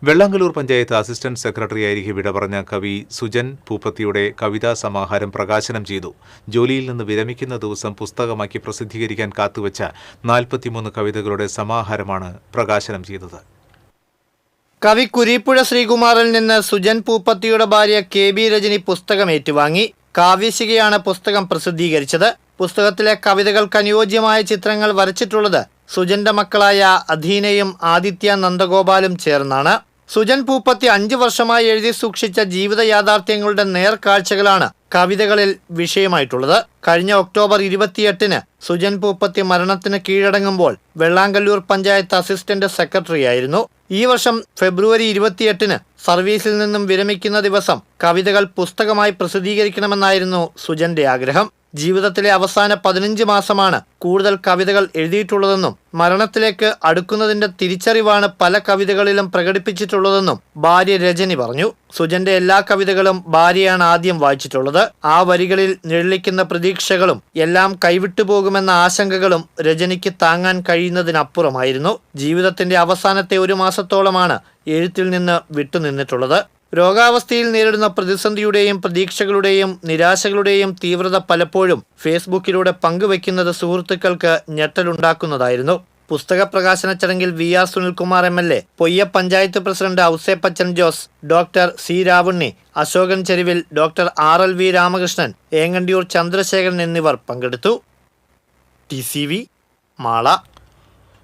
Vellangallur panchayat assistant സെക്രട്ടറിയായിരിക്കെ വിട പറഞ്ഞ കവി സുജൻ പൂപ്പത്തിയുടെ കവിതാ സമാഹാരം പ്രകാശനം ചെയ്തു. ജോലിയിൽ നിന്ന് വിരമിക്കുന്ന ദിവസം പുസ്തകമാക്കി പ്രസിദ്ധീകരിക്കാൻ കാത്തുവച്ച 43 കവിതകളുടെ സമാഹാരമാണ് പ്രകാശനം ചെയ്തത്. കവി കുരീപ്പുഴ ശ്രീകുമാറിൽ നിന്ന് സുജൻ പൂപ്പത്തിയുടെ ഭാര്യ KB രജനി പുസ്തകം ഏറ്റുവാങ്ങി. കാവ്യശികയാണ് പുസ്തകം പ്രസിദ്ധീകരിച്ചത്. പുസ്തകത്തിലെ കവിതകൾക്ക് അനുയോജ്യമായ ചിത്രങ്ങൾ വരച്ചിട്ടുള്ളത് സുജന്റെ മക്കളായ അധീനയും ആദിത്യ നന്ദഗോപാലും ചേർന്നാണ്. സുജൻ പൂപ്പത്തി 5 വർഷമായി എഴുതി സൂക്ഷിച്ച ജീവിത യാഥാർത്ഥ്യങ്ങളുടെ നേർക്കാഴ്ചകളാണ് കവിതകളിൽ വിഷയമായിട്ടുള്ളത്. കഴിഞ്ഞ ഒക്ടോബർ 28-ന് സുജൻ പൂപ്പത്തി മരണത്തിന് കീഴടങ്ങുമ്പോൾ വെള്ളാങ്കല്ലൂർ പഞ്ചായത്ത് അസിസ്റ്റന്റ് സെക്രട്ടറിയായിരുന്നു. ഈ വർഷം ഫെബ്രുവരി 28-ന് സർവീസിൽ നിന്നും വിരമിക്കുന്ന ദിവസം കവിതകൾ പുസ്തകമായി പ്രസിദ്ധീകരിക്കണമെന്നായിരുന്നു സുജന്റെ ആഗ്രഹം. ജീവിതത്തിലെ അവസാന 15 മാസമാണ് കൂടുതൽ കവിതകൾ എഴുതിയിട്ടുള്ളതെന്നും മരണത്തിലേക്ക് അടുക്കുന്നതിന്റെ തിരിച്ചറിവാണ് പല കവിതകളിലും പ്രകടിപ്പിച്ചിട്ടുള്ളതെന്നും ഭാര്യ രജനി പറഞ്ഞു. സുജന്റെ എല്ലാ കവിതകളും ഭാര്യയാണ് ആദ്യം വായിച്ചിട്ടുള്ളത്. ആ വരികളിൽ നിഴലിക്കുന്ന പ്രതീക്ഷകളും എല്ലാം കൈവിട്ടുപോകുമെന്ന ആശങ്കകളും രജനിക്ക് താങ്ങാൻ കഴിയുന്നതിനപ്പുറമായിരുന്നു. ജീവിതത്തിന്റെ അവസാനത്തെ 1 മാസത്തോളമാണ് എഴുത്തിൽ നിന്ന് വിട്ടുനിന്നിട്ടുള്ളത്. രോഗാവസ്ഥയിൽ നേരിടുന്ന പ്രതിസന്ധിയുടെയും പ്രതീക്ഷകളുടെയും നിരാശകളുടെയും തീവ്രത പലപ്പോഴും ഫേസ്ബുക്കിലൂടെ പങ്കുവെക്കുന്നത് സുഹൃത്തുക്കൾക്ക് ഞെട്ടലുണ്ടാക്കുന്നതായിരുന്നു. പുസ്തക പ്രകാശന ചടങ്ങിൽ VR Sunilkumar MLA, Poyya panchayat president Ouseppachan Jose, doctor C Ravunni, Ashokan Cheruvil, doctor RLV Ramakrishnan, Engandiyur Chandrasekharan എന്നിവർ പങ്കെടുത്തു. TCV മാള.